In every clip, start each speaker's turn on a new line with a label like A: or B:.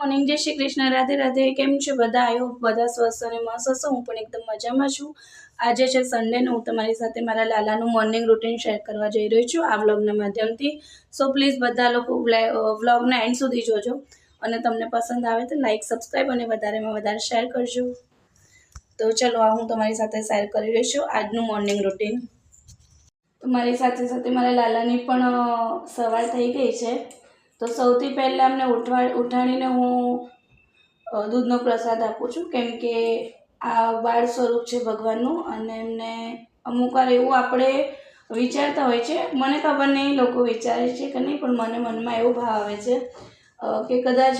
A: Morning, જય શ્રી કૃષ્ણ, રાધે રાધે. કેમ છો બધા? આઈ હોપ બધા સ્વસ્થ અને મસ્ત હશો. હું પણ એકદમ મજામાં છું. આજે છે સન્ડે ને હું તમારી સાથે મારા લાલાનું મોર્નિંગ રૂટીન શેર કરવા જઈ રહી છું આ વ્લોગના માધ્યમથી. સો પ્લીઝ બધા લોકો વ્લોગના એન્ડ સુધી જોજો અને તમને પસંદ આવે તો લાઈક, સબસ્ક્રાઈબ અને વધારેમાં વધારે શેર કરજો. તો ચલો આ હું તમારી સાથે શેર કરી રહી છું આજનું મોર્નિંગ રૂટીન. તો મારી સાથે સાથે મારા લાલાની પણ સવાર થઈ ગઈ છે. તો સૌથી પહેલાં અમને ઉઠાડીને હું દૂધનો પ્રસાદ આપું છું, કેમ કે આ બાળ સ્વરૂપ છે ભગવાનનું અને એમને અમુક વાર એવું આપણે વિચારતા હોય છે, મને ખબર નહીં લોકો વિચારે છે કે નહીં, પણ મને મનમાં એવો ભાવ આવે છે કે કદાચ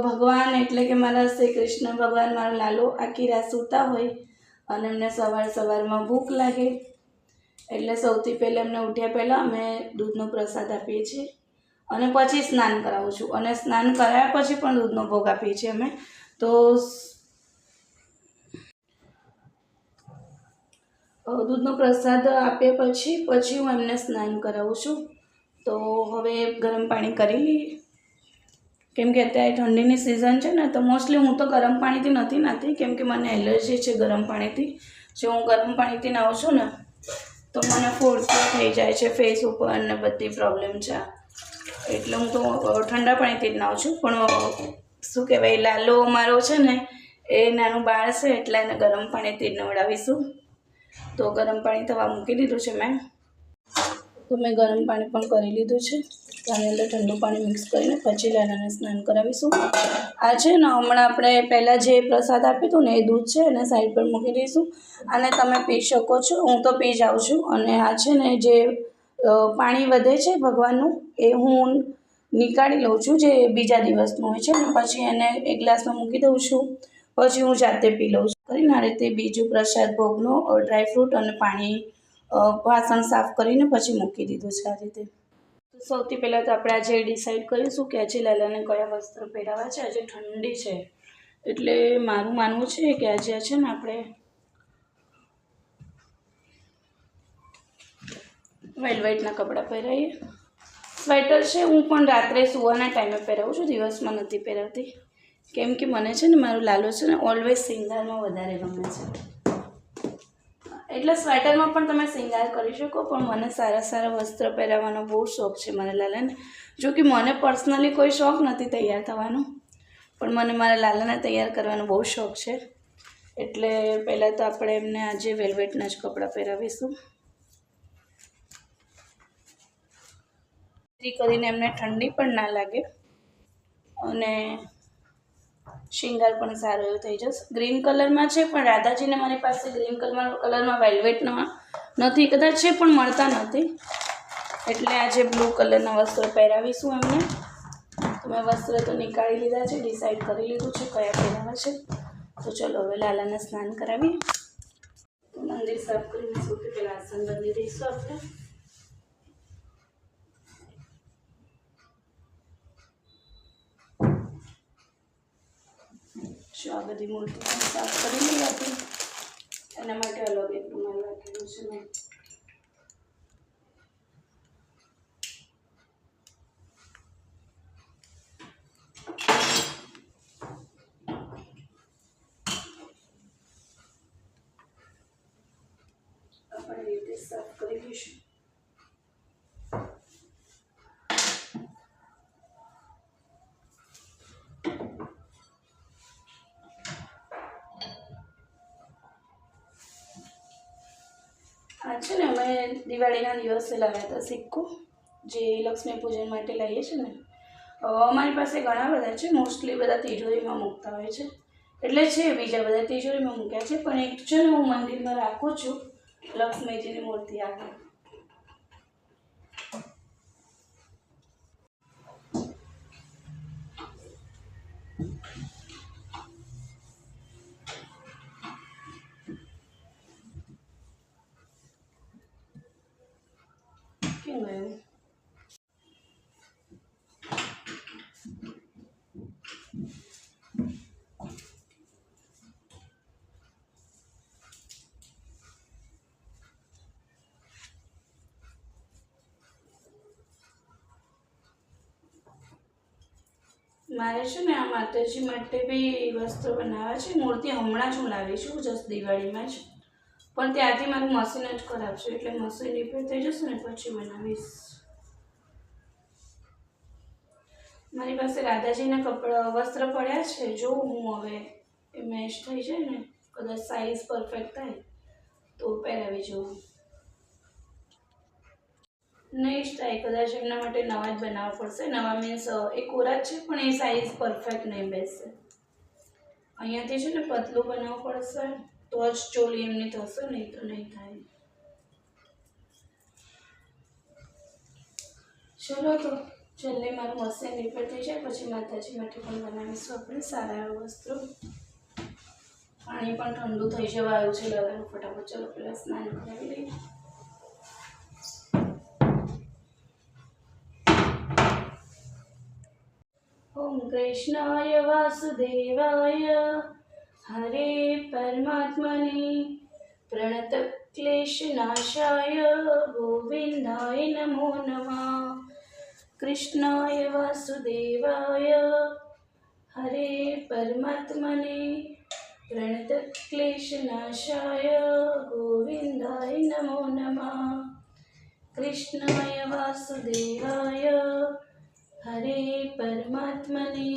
A: ભગવાન એટલે કે મારા શ્રી કૃષ્ણ ભગવાન, મારા લાલો આખી રાત સૂતા હોય અને એમને સવારમાં ભૂખ લાગે એટલે સૌથી પહેલાં એમને ઉઠ્યા પહેલાં અમે દૂધનો પ્રસાદ આપીએ છીએ અને પછી સ્નાન કરાવું છું અને સ્નાન કરાવ્યા પછી પણ દૂધનો ભોગ આપીએ છીએ અમે. તો દૂધનો પ્રસાદ આપ્યા પછી હું એમને સ્નાન કરાવું છું. તો હવે ગરમ પાણી કરી લઈએ, કેમ કે અત્યારે ઠંડીની સિઝન છે ને, તો મોસ્ટલી હું તો ગરમ પાણીથી નથી નાહતી, કેમ કે મને એલર્જી છે ગરમ પાણીથી. જો હું ગરમ પાણીથી નાહું છું ને તો મને ફોડતું થઈ જાય છે ફેસ ઉપર અને બધી પ્રોબ્લેમ છે, એટલે હું તો ઠંડા પાણીથી જ નાહું છું. પણ શું કહેવાય, લાલો મારો છે ને એ નાનું બાળ છે એટલે એને ગરમ પાણીથી જ નવડાવીશું. તો ગરમ પાણી થવા મૂકી દીધું છે મેં. તો મેં ગરમ પાણી પણ કરી લીધું છે. આની અંદર ઠંડુ પાણી મિક્સ કરીને પછી લાલાને સ્નાન કરાવીશું. આ છે ને હમણાં આપણે પહેલાં જે પ્રસાદ આપ્યું હતું ને એ દૂધ છે એને સાઈડ પર મૂકી દઈશું અને તમે પી શકો છો. હું તો પી જાઉં છું. અને આ છે ને જે પાણી વધે છે ભગવાનનું એ હું નીકાળી લઉં છું, જે બીજા દિવસનું હોય છે, અને પછી એને એક ગ્લાસમાં મૂકી દઉં છું. પછી હું જાતે પી લઉં છું. કરીને આ રીતે બીજું પ્રસાદ ભોગનો ડ્રાયફ્રૂટ અને પાણી વાસણ સાફ કરીને પછી મૂકી દીધું છે આ રીતે. સૌથી પહેલાં તો આપણે આજે ડિસાઈડ કરીશું કે આજે લાલાને કયા વસ્ત્ર પહેરાવા છે. આજે ઠંડી છે એટલે મારું માનવું છે કે આજે છે ને આપણે વેલ્વેટના કપડાં પહેરાવીએ. સ્વેટર છે હું પણ રાત્રે સૂવાના ટાઈમે પહેરાવું છું, દિવસમાં નથી પહેરાવતી, કેમ કે મને છે ને મારું લાલો છે ને ઓલવેઝ શિંગારમાં વધારે ગમે છે. એટલે સ્વેટરમાં પણ તમે શિંગાર કરી શકો, પણ મને સારા સારા વસ્ત્ર પહેરાવવાનો બહુ શોખ છે મારા લાલાને. જો કે મને પર્સનલી કોઈ શોખ નથી તૈયાર થવાનો, પણ મને મારા લાલાને તૈયાર કરવાનો બહુ શોખ છે. એટલે પહેલાં તો આપણે એમને આજે વેલ્વેટના જ કપડાં પહેરાવીશું, જેથી કરીને એમને ઠંડી પણ ના લાગે અને શિંગાર પણ સારો એવો થઈ જશે. ગ્રીન કલરમાં છે, પણ રાધાજીને મારી પાસે ગ્રીન કલરમાં વેલ્વેટના નથી, કદાચ છે પણ મળતા નથી, એટલે આજે બ્લુ કલરના વસ્ત્ર પહેરાવીશું એમને. તો મેં વસ્ત્ર તો નીકાળી લીધા છે, ડિસાઈડ કરી લીધું છે કયા પહેરાવા છે. તો ચલો હવે લાલાને સ્નાન કરાવીએ. મંદિર સાફ કરીને સૌથી પહેલાં આસન બાંધી દઈશું આપણે. આ બધી મૂર્તિ પણ સાફ કરી લઈએ આપણે. એના માટે અલગ એક રૂમાલ રાખેલું છે મેં. આપણે રીતે સાફ કરી લઈશું. આ છે ને અમે દિવાળીના દિવસે લાવ્યા હતા સિક્કો, જે લક્ષ્મી પૂજન માટે લાવીએ છીએ ને. અમારી પાસે ઘણા બધા છે, મોસ્ટલી બધા તિજોરીમાં મૂકતા હોય છે, એટલે છે બીજા બધા તિજોરીમાં મૂક્યા છે, પણ એક છે ને હું મંદિરમાં રાખું છું લક્ષ્મીજીની મૂર્તિ આગળ. કેમ ગયું? મારે મારે છે ને આ માતાજી માટે બી વસ્ત્ર બનાવવા છે. મૂર્તિ હમણાં જ હું લાવી છું, જસ્ટ દિવાળીમાં જ, પણ ત્યાંથી મારું મશીન જ ખરાબ છે, એટલે મશીન રિપેર થઈ જશે ને પછી બનાવીશ. મારી પાસે રાધાજીના વસ્ત્ર પડ્યા છે, જો હું હવે એ મેચ થઈ જાય ને, કદાચ સાઈઝ પરફેક્ટ થાય તો પહેરાવી જોઉં. નહીં જ થાય, કદાચ એમના માટે નવા જ બનાવવા પડશે. નવા મીન્સ એ કોરા છે પણ એ સાઈઝ પરફેક્ટ નહીં બેસશે. અહીંયાથી છે ને પતલું બનાવવું પડશે તો જ ચોલી એમની થશે, નહીં તો નહીં થાય. ચલો તો જલ્દી મારું મશીન રિપેર થઈ જાય પછી માતાજી માટે પણ બનાવીશું આપણે સારા એવા વસ્ત્રો. પાણી પણ ઠંડુ થઈ જવા આવ્યું છે, લગાડું ફટાફટ. ચલો પહેલાં સ્નાન કરાવી લઈએ. ઓમ કૃષ્ણાય વાસુદેવાય હરે પરમાત્મને પ્રણત ક્લેશનાશાય ગોવિંદાય નમો નમઃ. કૃષ્ણાય વાસુદેવાય હરે પરમાત્મને પ્રણત ક્લેશનાશાય ગોવિંદાય નમો નમઃ. કૃષ્ણાય વાસુદેવાય હરે પરમાત્મને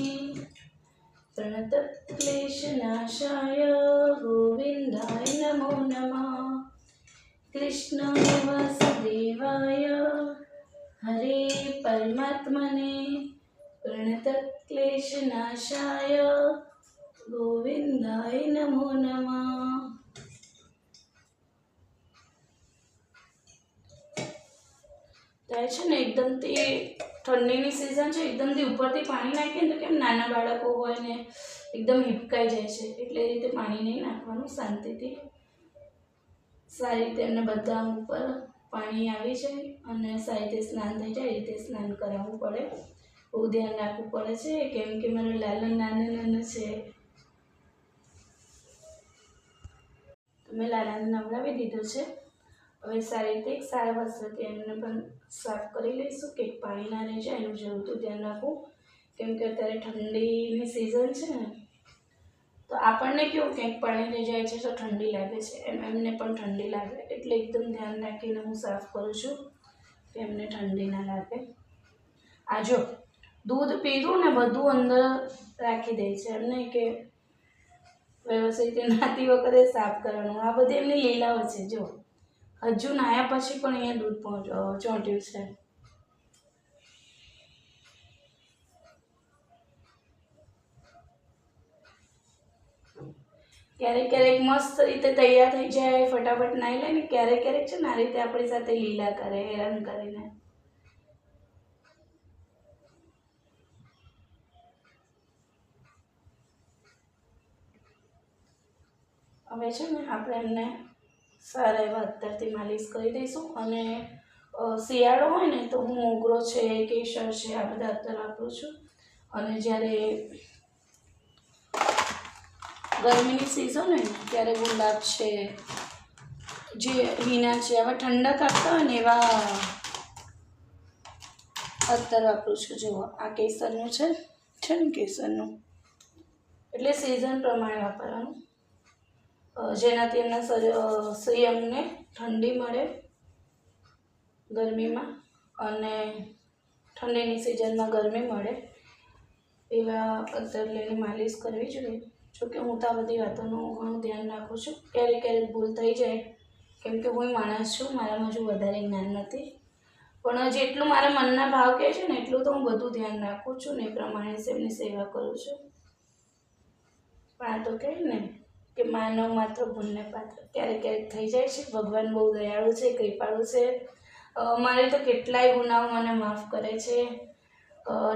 A: પ્રણત ક્લેશનાશાય ગોવિંદાય નમો નમઃ. કૃષ્ણાય વાસુદેવાય હરે પરમાત્મને પ્રણત ક્લેશનાશાય ગોવિંદાય નમો નમઃ. થાય છે ને એકદમથી ઠંડીની સિઝન છે, એકદમથી ઉપરથી પાણી નાખીએ ને તો કેમ નાના બાળકો હોય ને એકદમ હિપકાઈ જાય છે, એટલે એ રીતે પાણી નહીં નાખવાનું. શાંતિથી સારી રીતે એમને બધા ઉપર પાણી આવી જાય અને સારી રીતે સ્નાન થઈ જાય, એ રીતે સ્નાન કરાવવું પડે. બહુ ધ્યાન રાખવું પડે છે, કેમ કે મારું લાલન નાનું છે. મેં લાલાને નવડાવી દીધો છે. હવે સારી રીતે સારા વસ્ત્રથી એમને પણ સાફ કરી લઈશું કે પાણી ના રહી જાય, એનું જરૂરથી ધ્યાન રાખવું. કેમ કે અત્યારે ઠંડીની સિઝન છે ને, તો આપણને કેવું કંઈક પાણી રહી જાય છે તો ઠંડી લાગે છે, એમને પણ ઠંડી લાગે, એટલે એકદમ ધ્યાન રાખીને હું સાફ કરું છું કે એમને ઠંડી ના લાગે. આ જો દૂધ પીધું ને બધું અંદર રાખી દે છે, એમ નહીં કે વ્યવસ્થિત નાતી વખતે સાફ કરવાનું. આ બધી એમની લીલાઓ છે. જો હજુ નાયા પછી પણ અહીંયા દૂધ ચોંટ્યું છે. ક્યારેક ક્યારેક મસ્ત રીતે તૈયાર થઈ જાય, ફટાફટ નાઈ લે ને, ક્યારેક ક્યારેક છે ને આ રીતે આપણી સાથે લીલા કરે, હેરાન કરીને. હવે છે ને આપણે એમને સારા એવા અત્યારથી માલિશ કરી દઈશું. અને શિયાળો હોય ને તો હું મોગરો છે, કેસર છે, આ બધા અત્તર વાપરું છું. અને જ્યારે ગરમીની સિઝન હોય ને ત્યારે ગુલાબ છે, જે હિના છે, આવા ઠંડક આપતા હોય ને એવા અત્તર વાપરું છું. જુઓ આ કેસરનું છે ને કેસરનું, એટલે સિઝન પ્રમાણે વાપરવાનું, જેનાથી એમના સંયમને ઠંડી મળે ગરમીમાં, અને ઠંડીની સિઝનમાં ગરમી મળે એવા અત્તર લઈને માલિશ કરવી જોઈએ. જોકે હું તો આ બધી વાતોનું ઘણું ધ્યાન રાખું છું. ક્યારેક ક્યારેક ભૂલ થઈ જાય, કેમ કે હું માણસ છું, મારામાં હજુ વધારે જ્ઞાન નથી, પણ જેટલું મારા મનના ભાવ કહે છે ને એટલું તો હું બધું ધ્યાન રાખું છું ને એ પ્રમાણે એમની સેવા કરું છું. પણ આ તો કહે ને કે માનવ માત્ર ભૂલને પાત્ર, ક્યારેક ક્યારેક થઈ જાય છે. ભગવાન બહુ દયાળુ છે, કૃપાળુ છે. મારે તો કેટલાય ગુનાઓ મને માફ કરે છે.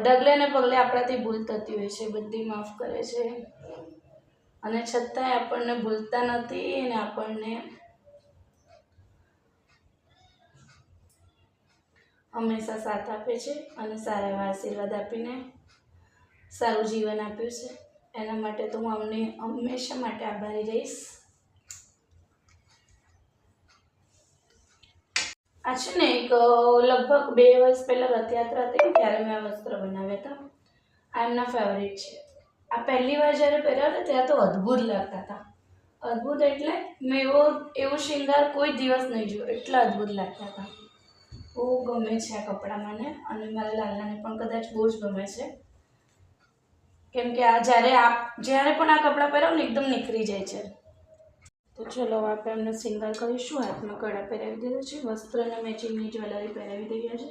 A: ડગલે ને પગલે આપણાથી ભૂલ થતી હોય છે, બધી માફ કરે છે, અને છતાંય આપણને ભૂલતા નથી અને આપણને હંમેશા સાથ આપે છે અને સારા એવા આશીર્વાદ આપીને સારું જીવન આપ્યું છે. એના માટે તો હું અમને હંમેશા માટે આભારી રહીશ. આ છે ને એક લગભગ 2 વર્ષ પહેલાં રથયાત્રા હતી ત્યારે મેં આ વસ્ત્ર બનાવ્યા હતા. આ એમના ફેવરિટ છે. આ પહેલી વાર જ્યારે પહેર્યા હતા ત્યારે તો અદ્ભુત લાગતા હતા. અદ્ભુત એટલે મેં એવો શૃંગાર કોઈ દિવસ નહીં જોયો, એટલા અદ્ભુત લાગતા હતા. બહુ ગમે છે આ કપડાં મને, અને મારા લાલાને પણ કદાચ બહુ જ ગમે છે. કેમ કે આ જ્યારે પણ આ કપડાં પહેરાવ ને એકદમ નીકળી જાય છે. તો ચલો આપણે એમને શૃંગાર કરીશું. હાથમાં કડા પહેરાવી દીધા છે, વસ્ત્ર અને મેચિંગની જ્વેલરી પહેરાવી દઈએ છે.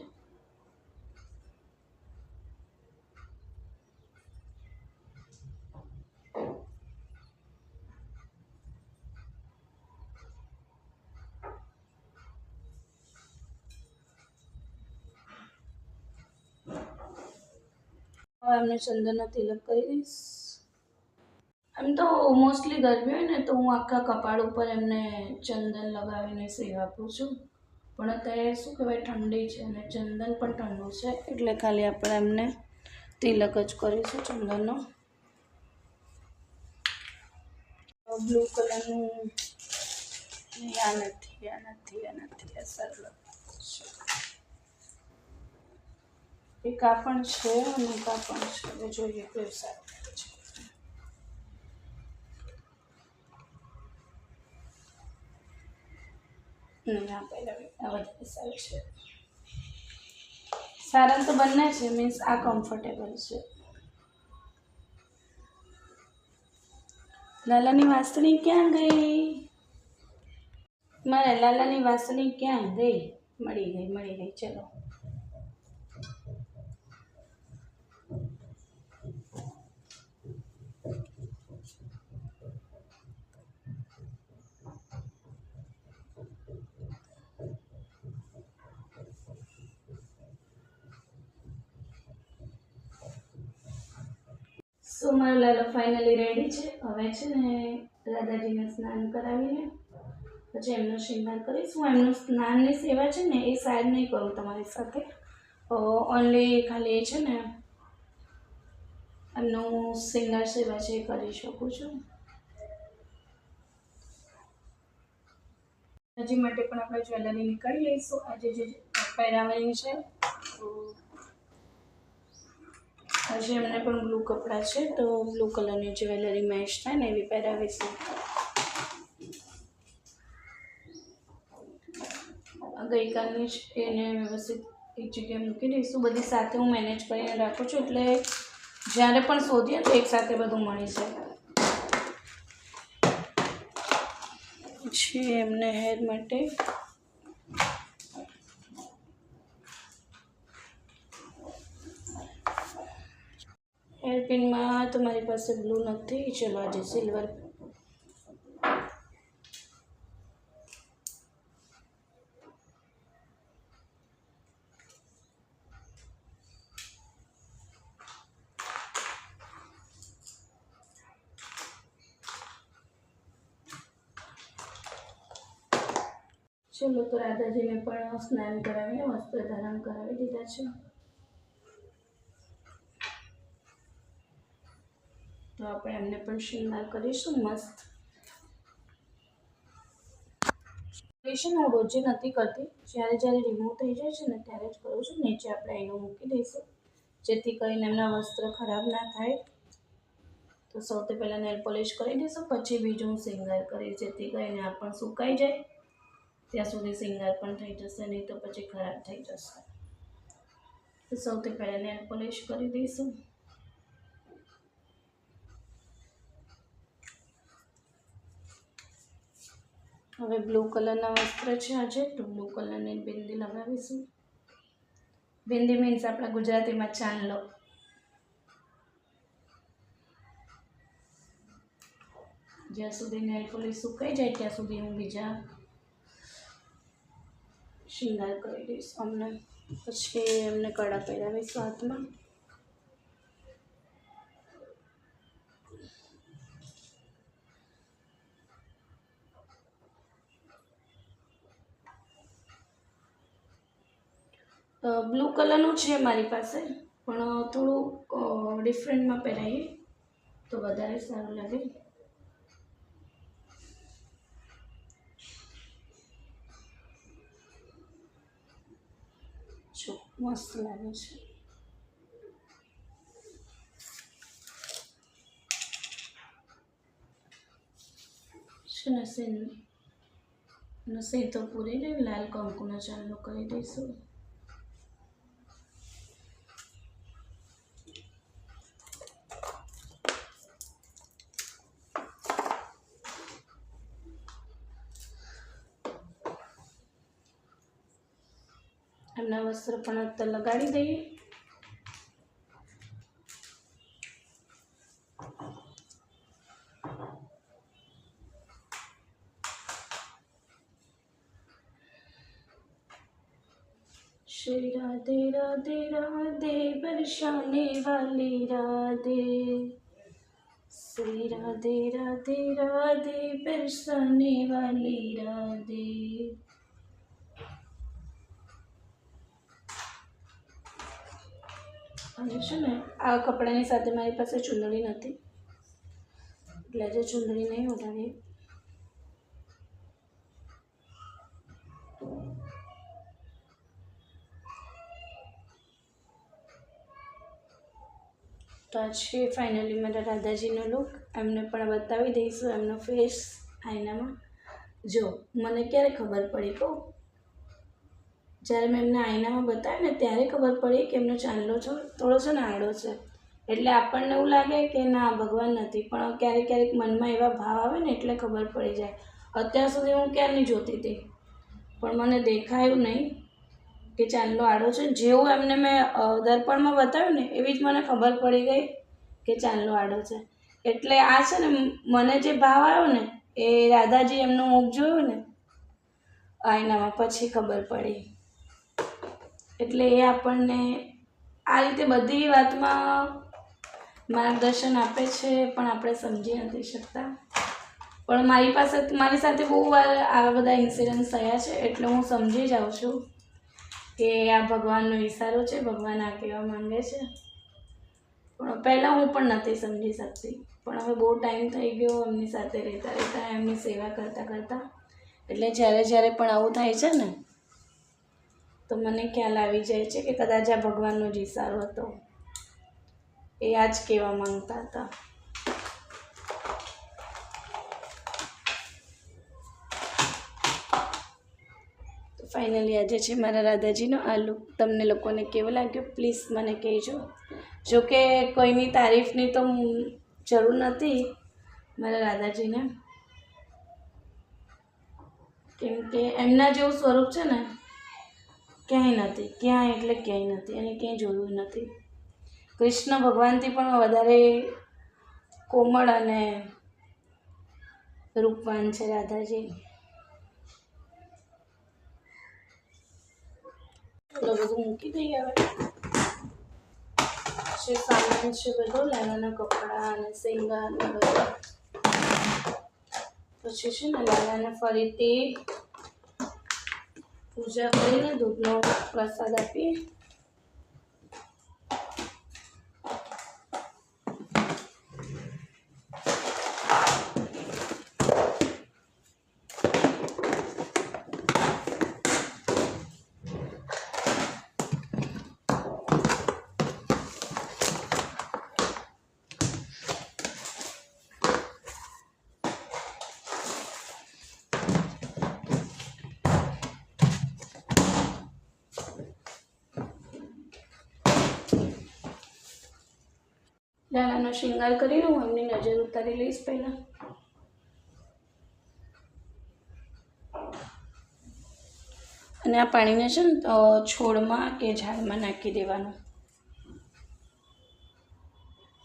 A: હવે એમને ચંદનનો તિલક કરી દઈશ. એમ તો મોસ્ટલી ગરમી હોય ને તો હું આખા કપાળ ઉપર એમને ચંદન લગાવીને સેવા આપું છું. પણ અત્યારે શું કહેવાય, ઠંડી છે અને ચંદન પણ ઠંડુ છે, એટલે ખાલી આપણે એમને તિલક જ કરીશું ચંદનનો. બ્લુ કલરનું આ નથી સરળ. એક આ પણ છે અને એક આ પણ છે. હવે જોઈએ કયું સારું છે. આ પહેલાં આ વધારે સારું છે. સારા તો બંને છે, મીન્સ આ કમ્ફર્ટેબલ છે. લાલાની વાસણી ક્યાં ગઈ? મારા લાલાની વાસણી ક્યાં ગઈ? મળી ગઈ. ચલો સો મારો લાલો ફાઇનલી રેડી છે. હવે છે ને રાધાજીને સ્નાન કરાવીને પછી એમનો શૃંગાર કરીશ. હું એમનું સ્નાનની સેવા છે ને એ સાઈડ નહીં કરું તમારી સાથે, ઓનલી ખાલી છે ને એમનું શૃંગાર સેવા છે એ કરી શકું છું. હજી માટે પણ આપણે જ્વેલરી નીકાળી લઈશું. આજે જે પહેરાવાની છે, આજે એમને પણ બ્લુ કપડાં છે તો બ્લુ કલરની જ્વેલરી મેચ થાય ને એવી પહેરાવીશું. ગઈકાલની જ એને વ્યવસ્થિત એક જગ્યાએ મૂકી દઈશું. બધી સાથે હું મેનેજ કરીને રાખું છું, એટલે જ્યારે પણ શોધીએ તો એકસાથે બધું મળી જાય. પછી એમને હેર માટે હેરપિનમાં તો મારી પાસે બ્લુ નથી. ચલો આજે સિલ્વર. ચલો તો રાધાજીને પણ સ્નાન કરાવીને વસ્ત્ર ધારણ કરાવી દીધા છે. તો આપણે એમને પણ શૃંગાર કરીશું મસ્ત. હું રોજે નથી કરતી, જ્યારે રિમૂવ થઈ જાય છે ને ત્યારે જ કરું છું. નીચે આપણે એનું મૂકી દઈશું જેથી કરીને એમના વસ્ત્ર ખરાબ ના થાય. તો સૌથી પહેલાં નેલ પોલિશ કરી દઈશું, પછી બીજું હું શૃંગાર કરીશ, જેથી કરીને આ પણ સુકાઈ જાય ત્યાં સુધી શૃંગાર પણ થઈ જશે, નહીં તો પછી ખરાબ થઈ જશે. તો સૌથી પહેલાં નેલ પોલિશ કરી દઈશું. હવે બ્લુ કલરના વસ્ત્ર છે આજે, તો બ્લુ કલરની બિંદી લગાવીશું. બિંદી મીન્સ આપણા ગુજરાતીમાં ચાંદલો. જ્યાં સુધી નેલ પોલિશ સુકાઈ જાય ત્યાં સુધી હું બીજા શૃંગાર કરી દઈશ અમને. પછી એમને કડા પહેરાવીશું હાથમાં. બ્લુ કલરનું છે મારી પાસે, પણ થોડું ડિફરન્ટમાં પહેરાવીએ તો વધારે સારું લાગે. જો મસ્ત લાગે છે. છે ને સીધો પૂરીને લાલ કંકુનો ચાંદલો કરી દઈશું. એમના વસ્ત્ર પણ અત્તર લગાડી દઈએ. श्री राधे राधे राधे बरसाने वाली राधे, श्री राधे राधे राधे बरसाने वाली राधे. અને છે ને આ કપડાની સાથે મારી પાસે ચૂંદડી નથી એટલે આજે ચૂંદડી નહીં ઓઢાડીએ. તો આ છે ફાઇનલી મારા રાધાજીનો લુક. એમને પણ બતાવી દઈશું એમનો ફેસ આઈનામાં. જો મને ક્યારે ખબર પડી કહું, જ્યારે મેં એમને આઈનામાં બતાવ્યું ને ત્યારે ખબર પડી કે એમનો ચાંદલો થોડો છે ને આડો છે. એટલે આપણને એવું લાગે કે ના ભગવાન નથી, પણ ક્યારેક ક્યારેક મનમાં એવા ભાવ આવે ને એટલે ખબર પડી જાય. અત્યાર સુધી હું ક્યારની જોતી હતી પણ મને દેખાયું નહીં કે ચાંદલો આડો છે. જેવું એમને મેં દર્પણમાં બતાવ્યું ને એવી જ મને ખબર પડી ગઈ કે ચાંદલો આડો છે. એટલે આ છે ને મને જે ભાવ આવ્યો ને એ રાધાજી એમનું મુખ જોયું ને આઈનામાં પછી ખબર પડી. એટલે એ આપણને આ રીતે બધી વાતમાં માર્ગદર્શન આપે છે પણ આપણે સમજી નથી શકતા. પણ મારી સાથે બહુ વાર આવા બધા ઇન્સિડન્સ થયા છે એટલે હું સમજી જાઉં છું કે આ ભગવાનનો ઈશારો છે, ભગવાન આ કહેવા માંગે છે. પણ પહેલાં હું પણ નથી સમજી શકતી, પણ હવે બહુ ટાઈમ થઈ ગયો એમની સાથે રહેતા એમની સેવા કરતાં એટલે જ્યારે પણ આવું થાય છે ને તો મને ખ્યાલ આવી જાય છે કે કદાચ આ ભગવાનનો જ ઈશારો હતો, એ આ જ કહેવા માંગતા હતા. ફાઇનલી આજે છે મારા રાધાજીનો આ લુક. તમને લોકોને કેવો લાગ્યો પ્લીઝ મને કહેજો. જોકે કોઈની તારીફની તો જરૂર નથી મારા રાધાજીને, કેમ કે એમના જેવું સ્વરૂપ છે ને ક્યાંય નથી, ક્યાંય એટલે ક્યાંય નથી અને ક્યાંય જોયું નથી. કૃષ્ણ ભગવાનથી પણ વધારે કોમળ અને રૂપવાન છે રાધાજી. ચલો બધું મૂકી દઈએ. હવે જે સામાન છે બધો લાલાના કપડાં અને શિંગાર ને બધું. પછી છે ને લાલાને ફરીથી પૂજા કરીને દૂધનો પ્રસાદ આપીએ. લાલાનો શૃંગાર કરી લઉં, એમની નજર ઉતારી લઈશ પહેલાં. અને આ પાણીને છે ને છોડમાં કે ઝાડમાં નાખી દેવાનું.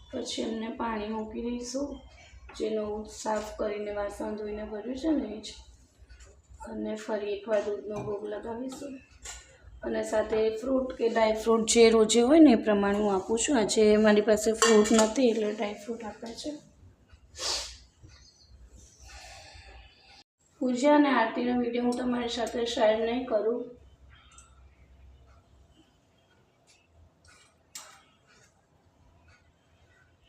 A: પછી એમને પાણી મૂકી દઈશું, જેનું સાફ કરીને વાસણ ધોઈને ભર્યું છે ને એ જ. અને ફરી એકવાર દૂધનો ભોગ લગાવીશું. અને સાથે ફ્રૂટ કે ડ્રાય ફ્રૂટ જે રોજે હોય ને એ પ્રમાણે હું આપું છું. આજે મારી પાસે ફ્રૂટ નથી એટલે ડ્રાય ફ્રૂટ આપે છે. પૂજા અને આરતીનો વિડીયો હું તમારી સાથે શેર નહીં કરું.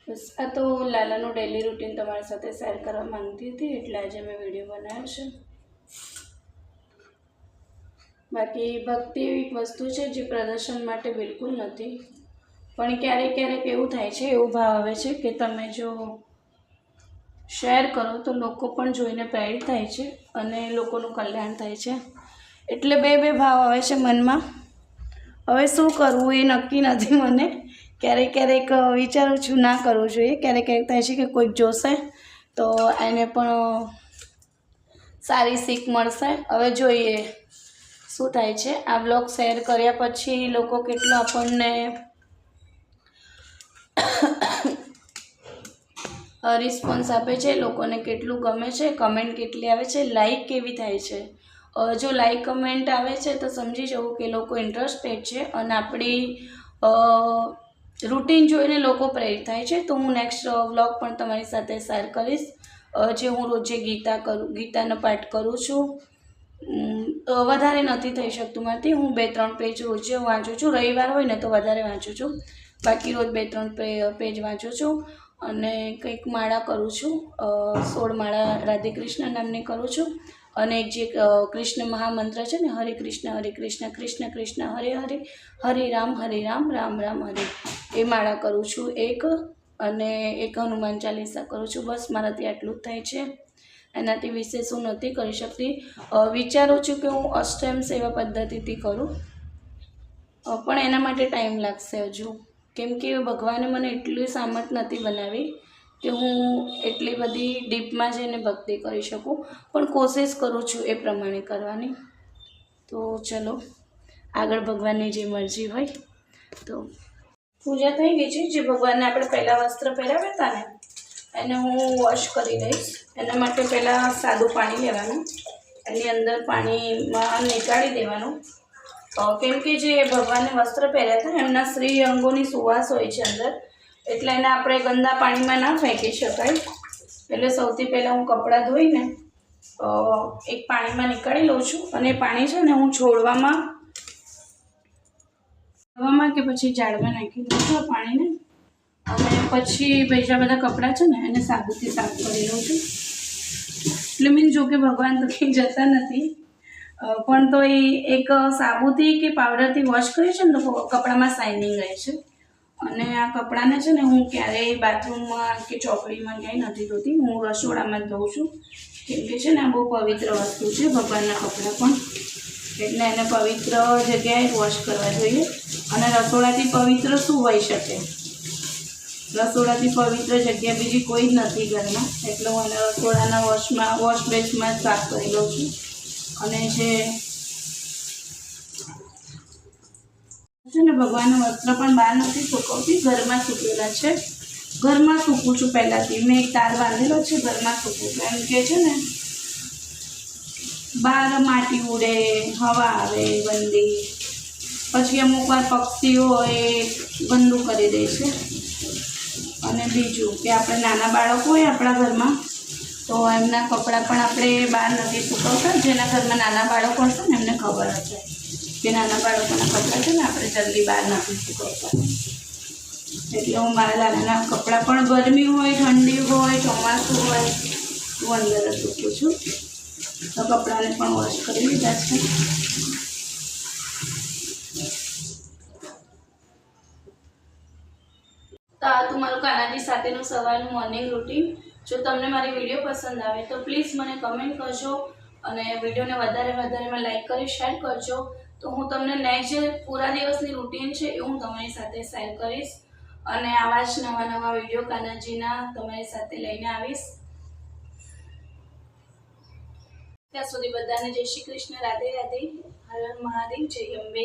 A: બસ આ તો લાલાનું ડેલી રૂટીન તમારી સાથે શેર કરવા માંગતી હતી એટલે આજે મેં વિડીયો બનાવ્યો છે. બાકી ભક્તિ એવી એક વસ્તુ છે જે પ્રદર્શન માટે બિલકુલ નથી, પણ ક્યારેક ક્યારેક એવું થાય છે, એવો ભાવ આવે છે કે તમે જો શેર કરો તો લોકો પણ જોઈને પ્રેરિત થાય છે અને લોકોનું કલ્યાણ થાય છે. એટલે બે ભાવ આવે છે મનમાં. હવે શું કરવું એ નક્કી નથી મને. ક્યારેક વિચારું છું ના કરવું જોઈએ, ક્યારેક થાય છે કે કોઈક જોશે તો એને પણ સારી શીખ મળશે. હવે જોઈએ શું થાય છે. આ બ્લોગ શેર કર્યા પછી લોકો કેટલો આપણને રિસ્પોન્સ આપે છે, લોકોને કેટલું ગમે છે, કમેન્ટ કેટલી આવે છે, લાઈક કેવી થાય છે. જો લાઈક કમેન્ટ આવે છે તો સમજી જવું કે લોકો ઇન્ટરેસ્ટેડ છે અને આપણી રૂટીન જોઈને લોકો પ્રેરિત થાય છે. તો હું નેક્સ્ટ વ્લોગ પણ તમારી સાથે શેર કરીશ. જે હું રોજે ગીતાનો પાઠ કરું છું. વધારે નથી થઈ શકતું મારાથી. હું 2-3 પેજ રોજે વાંચું છું. રવિવાર હોય ને તો વધારે વાંચું છું, બાકી રોજ 2-3 પેજ વાંચું છું. અને કંઈક માળા કરું છું, 16 માળા રાધે કૃષ્ણ નામની કરું છું. અને એક જે કૃષ્ણ મહામંત્ર છે ને, હરે કૃષ્ણ કૃષ્ણ કૃષ્ણ હરે હરે, હરે રામ રામ રામ હરે, એ માળા કરું છું એક. અને એક હનુમાન ચાલીસા કરું છું. બસ મારાથી આટલું જ થાય છે, એનાથી વિશેષ હું નથી કરી શકતી. વિચારું છું કે હું અષ્ટમ સેવા પદ્ધતિથી કરું, પણ એના માટે ટાઈમ લાગશે હજુ. કેમ કે ભગવાને મને એટલી સામર્થ નથી બનાવી કે હું એટલી બધી ડીપમાં જઈને ભક્તિ કરી શકું, પણ કોશિશ કરું છું એ પ્રમાણે કરવાની. તો ચલો આગળ ભગવાનની જે મરજી હોય. તો પૂજા થઈ ગઈ છે. જે ભગવાનને આપણે પહેલાં વસ્ત્ર પહેરાવ્યા હતા ને એને હું વોશ કરી લઈશ. એના માટે પહેલાં સાદું પાણી લેવાનું, એની અંદર પાણીમાં નીકાળી દેવાનું. કેમ કે જે ભગવાનને વસ્ત્ર પહેર્યા હતા એમના શ્રી અંગોની સુવાસ હોય છે અંદર, એટલે એને આપણે ગંદા પાણીમાં ના ફેંકી શકાય. એટલે સૌથી પહેલાં હું કપડાં ધોઈને એક પાણીમાં નીકાળી લઉં છું. અને પાણી છે ને હું છોડવામાં કે પછી ઝાડમાં નાખી દઉં છું પાણીને. અને પછી બીજા બધા કપડાં છે ને એને સાબુથી સાફ કરી લઉં છું. એટલે જો કે ભગવાન તો કંઈ જતા નથી, પણ તો એ એક સાબુથી કે પાવડરથી વોશ કરીએ છે ને તો કપડામાં શાઇનિંગ રહે છે. અને આ કપડાને છે ને હું ક્યારેય બાથરૂમમાં કે ચોકડીમાં ક્યાંય નથી ધોતી, હું રસોડામાં જ ધોઉં છું. કેમ કે છે ને આ બહુ પવિત્ર વસ્તુ છે ભગવાનના કપડાં પણ, એટલે એને પવિત્ર જગ્યાએ જ વોશ કરવા જોઈએ. અને રસોડાથી પવિત્ર શું હોઈ શકે? રસોડાથી પવિત્ર જગ્યા બીજી કોઈ જ નથી ઘરમાં. એટલે હું એને રસોડાના વોશ બેસમાં સાફ કરી લઉં છું. અને છે ને ભગવાનના વસ્ત્ર પણ બહાર નથી સૂકવતી, ઘરમાં સૂકેલા છે. ઘરમાં સૂકું છું પહેલાંથી. મેં એક તાર બાંધેલો છે, ઘરમાં સૂકું છું. એમ કે છે ને બહાર માટી ઉડે, હવા આવે ગંદી, પછી અમુક વાર પક્ષીઓ એ ગંદુ કરી દે છે. અને બીજું કે આપણે નાના બાળકો હોય આપણા ઘરમાં તો એમના કપડાં પણ આપણે બહાર નથી સૂકવતા. જેના ઘરમાં નાના બાળકો હશે ને એમને ખબર હશે કે નાના બાળકોના કપડાં છે ને આપણે જલ્દી બહાર નથી સૂકવતા. એટલે હું મારા નાના કપડાં પણ ગરમી હોય, ઠંડી હોય, ચોમાસું હોય, હું અંદર જ સૂકું છું. તો કપડાને પણ વોશ કરી લીધા છે. તો આ તમારું કાનાજી સાથેનું સવારનું મોર્નિંગ રૂટીન. જો તમને મારી વિડીયો પસંદ આવે તો પ્લીઝ મને કમેન્ટ કરજો અને વિડીયોને વધારેમાં લાઈક કરી શેર કરજો. તો હું તમને નેક્સ્ટ જે પૂરા દિવસની રૂટીન છે એ હું તમારી સાથે શેર કરીશ. અને આવા જ નવા વિડીયો કાનાજીના તમારી સાથે લઈને આવીશ. ત્યાં સુધી બધાને જય શ્રી કૃષ્ણ, રાધે રાધે, હર હર મહાદેવ, જય અંબે.